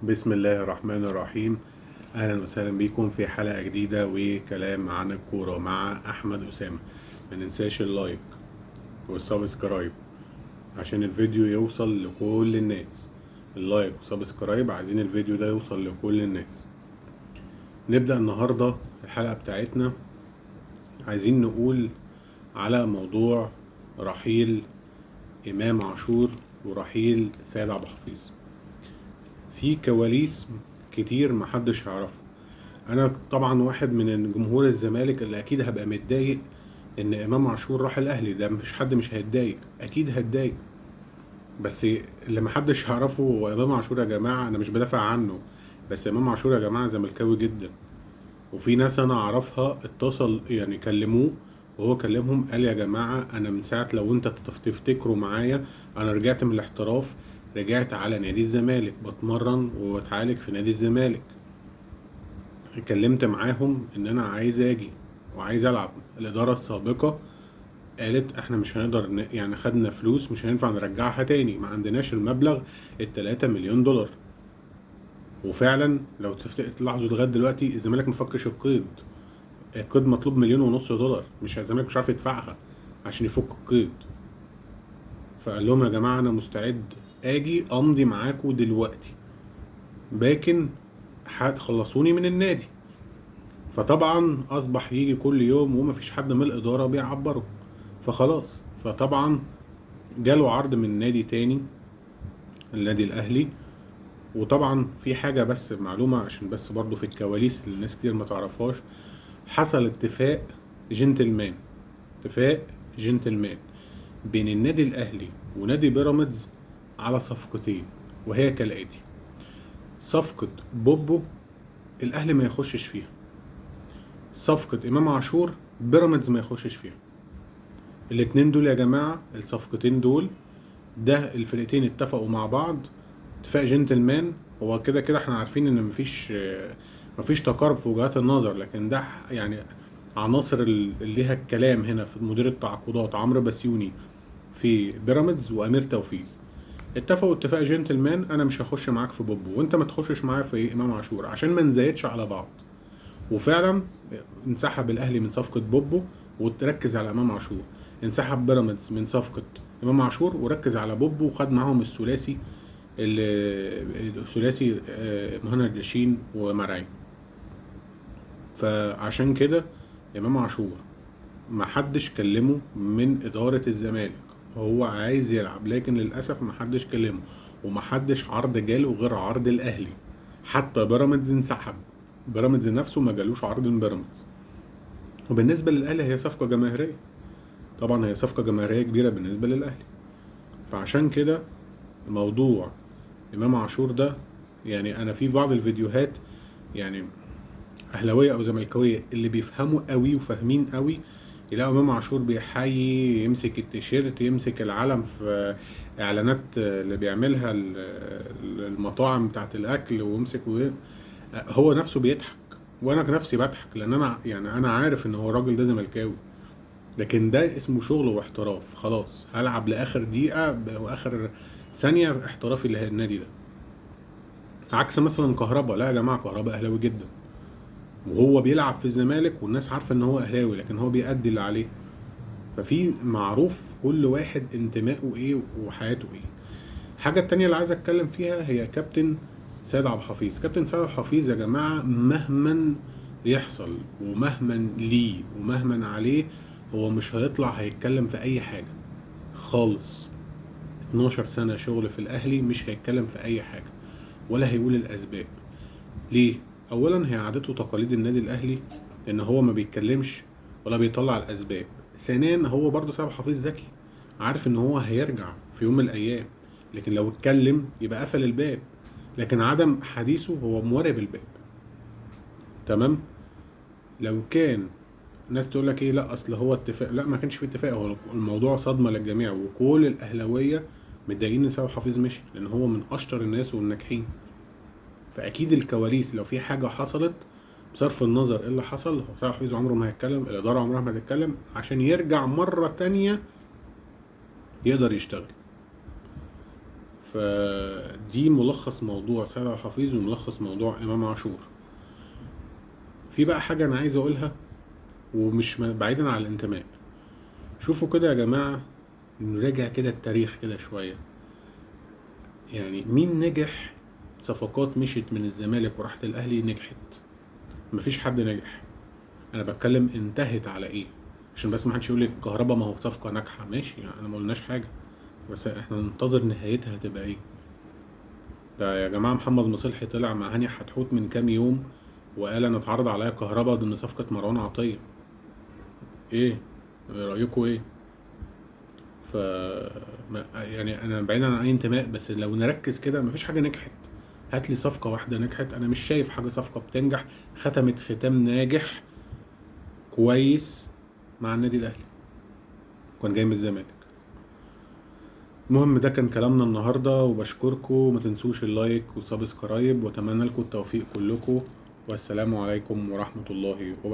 بسم الله الرحمن الرحيم. اهلا وسهلا بيكم في حلقة جديدة وكلام عن الكورة مع احمد اسامة. ما ننساش اللايك والسبسكرايب عشان الفيديو يوصل لكل الناس. اللايك والسبسكرايب، عايزين الفيديو ده يوصل لكل الناس. نبدأ النهاردة الحلقة بتاعتنا. عايزين نقول على موضوع رحيل امام عاشور ورحيل سيد عبد الحفيظ. في كواليس كتير محدش يعرفها. انا طبعا واحد من جمهور الزمالك اللي اكيد هبقى متضايق ان امام عاشور راح الاهلي، ده مفيش حد مش هيتضايق، اكيد هتضايق. بس اللي محدش يعرفه هو امام عاشور يا جماعه، انا مش بدافع عنه، بس امام عاشور يا جماعه زملكاوي جدا. وفي ناس انا اعرفها اتصل يعني كلموه وهو كلمهم، قال يا جماعه انا من ساعه لو انت تفتكروا معايا، انا رجعت من الاحتراف، رجعت على نادي الزمالك بتمرن وبتعالج في نادي الزمالك. اتكلمت معاهم ان انا عايز اجي وعايز العب. الاداره السابقه قالت احنا مش هنقدر يعني خدنا فلوس مش هينفع نرجعها تاني، ما عندناش المبلغ ال3 مليون دولار. وفعلا لو تلاحظوا لغايه دلوقتي الزمالك مفكش القيد. القيد مطلوب 1.5 مليون دولار، مش الزمالك مش عارف يدفعها عشان يفك القيد. فقال لهم يا جماعه انا مستعد اجي امضي معاكم دلوقتي، لكن هتخلصوني من النادي. فطبعا اصبح يجي كل يوم ومفيش حد من الاداره بيعبره. فخلاص، فطبعا جاله عرض من نادي تاني، النادي الاهلي. وطبعا في حاجه بس معلومه عشان بس برضو في الكواليس اللي الناس كتير ما تعرفهاش. حصل جنتلمان اتفاق جنتلمان بين النادي الاهلي ونادي بيراميدز على صفقتين، وهي كالاتي: صفقه بوبو الاهلي ما يخشش فيها، صفقه امام عاشور بيراميدز ما يخشش فيها. الاتنين دول يا جماعة، الصفقتين دول، ده الفرقتين اتفقوا مع بعض اتفاق جنتلمان. هو كده كده احنا عارفين ان مفيش تقارب في وجهات النظر، لكن ده يعني عناصر اللي ليها الكلام هنا في مدير التعاقدات عمرو بسيوني في بيراميدز وامير توفيق. اتفقوا اتفاق جنتلمان، انا مش هخش معاك في بوبو وانت ما تخشش معايا في امام عاشور عشان ما نزايدش على بعض. وفعلا انسحب الاهلي من صفقه بوبو وتركز على امام عاشور. انسحب بيراميدز من صفقه امام عاشور وركز على بوبو وخد معاهم الثلاثي مهند لاشين ومرعي. فعشان كده امام عاشور ما حدش كلمه من اداره الزمالك، هو عايز يلعب، لكن للاسف ما حدش كلمه وما حدش عرض جاله غير عرض الاهلي. حتى بيراميدز انسحب، بيراميدز نفسه ما جالوش عرض من بيراميدز. وبالنسبه للاهلي هي صفقه جماهيريه، طبعا هي صفقه جماهيريه كبيره بالنسبه للاهلي. فعشان كده موضوع امام عاشور ده، يعني انا في بعض الفيديوهات، يعني اهلاويه او زملكاويه اللي بيفهموا قوي وفاهمين قوي، يلاقوا امام عاشور بيحيي، يمسك التيشيرت، يمسك العلم في اعلانات اللي بيعملها المطاعم بتاعت الاكل، هو نفسه بيضحك وانا نفسي بضحك، لان انا يعني انا عارف ان هو الراجل ده زملكاوي، لكن ده اسمه شغل واحتراف. خلاص هلعب لاخر دقيقه واخر ثانيه احترافي للنادي ده. عكس مثلا كهربا، لا يا جماعه كهربا اهلاوي جدا وهو بيلعب في الزمالك والناس عارفه ان هو اهلاوي، لكن هو بيأدي اللي عليه. ففي معروف كل واحد انتمائه ايه وحياته ايه. الحاجه التانية اللي عايز اتكلم فيها هي كابتن سيد عبد الحفيظ. كابتن سيد عبد الحفيظ يا جماعه مهما يحصل ومهما ليه ومهما عليه، هو مش هيطلع هيتكلم في اي حاجه خالص. 12 سنه شغل في الاهلي، مش هيتكلم في اي حاجه ولا هيقول الاسباب. ليه؟ اولا هي عادته وتقاليد النادي الاهلي ان هو ما بيتكلمش ولا بيطلع الاسباب. ثانيا هو برضه سيد حفيظ ذكي، عارف ان هو هيرجع في يوم من الايام، لكن لو اتكلم يبقى قفل الباب. لكن عدم حديثه هو موارب الباب. تمام. لو كان ناس تقول لك ايه، لا اصل هو اتفاق، لا ما كانش في اتفاق، هو الموضوع صدمه للجميع وكل الاهلاويه متضايقين ان سيد حفيظ مشي، لان هو من اشطر الناس والناجحين. فاكيد الكواليس لو في حاجه حصلت، بصرف النظر ايه اللي حصل، هو سيد حفيظ عمره ما هيتكلم، الاداره عمرها ما هتتكلم عشان يرجع مره تانية يقدر يشتغل. فدي ملخص موضوع سيد عبد الحفيظ وملخص موضوع امام عاشور. في بقى حاجة انا عايز اقولها ومش بعيدا عن الانتماء. شوفوا كده يا جماعة، نراجع كده التاريخ كده شوية. يعني مين نجح؟ صفقات مشيت من الزمالك وراحت الاهلي نجحت؟ مفيش حد نجح. انا بتكلم انتهت على ايه، عشان بس ما حدش يقول لك كهربا ما هو صفقة ناجحة. ماشي، يعني انا ما قلناش حاجة، بس احنا ننتظر نهايتها هتبقى ايه. ده يا جماعة محمد مصلحي طلع مع هاني حتحوت من كام يوم وقال انا اتعرض عليا كهربا ضمن صفقة مروان عطية. ايه رأيكم ايه؟ ف يعني انا بعيدا عن اي انتماء، بس لو نركز كده مفيش حاجة نجحت. هات لي صفقة واحدة نجحت. انا مش شايف حاجة صفقة بتنجح ختمت ختام ناجح كويس مع النادي الاهلي كان جاي من الزمالك. المهم ده كان كلامنا النهارده، وبشكركم. ما تنسوش اللايك والسبسكرايب، واتمنى لكم التوفيق كلكم. والسلام عليكم ورحمة الله وبركاته.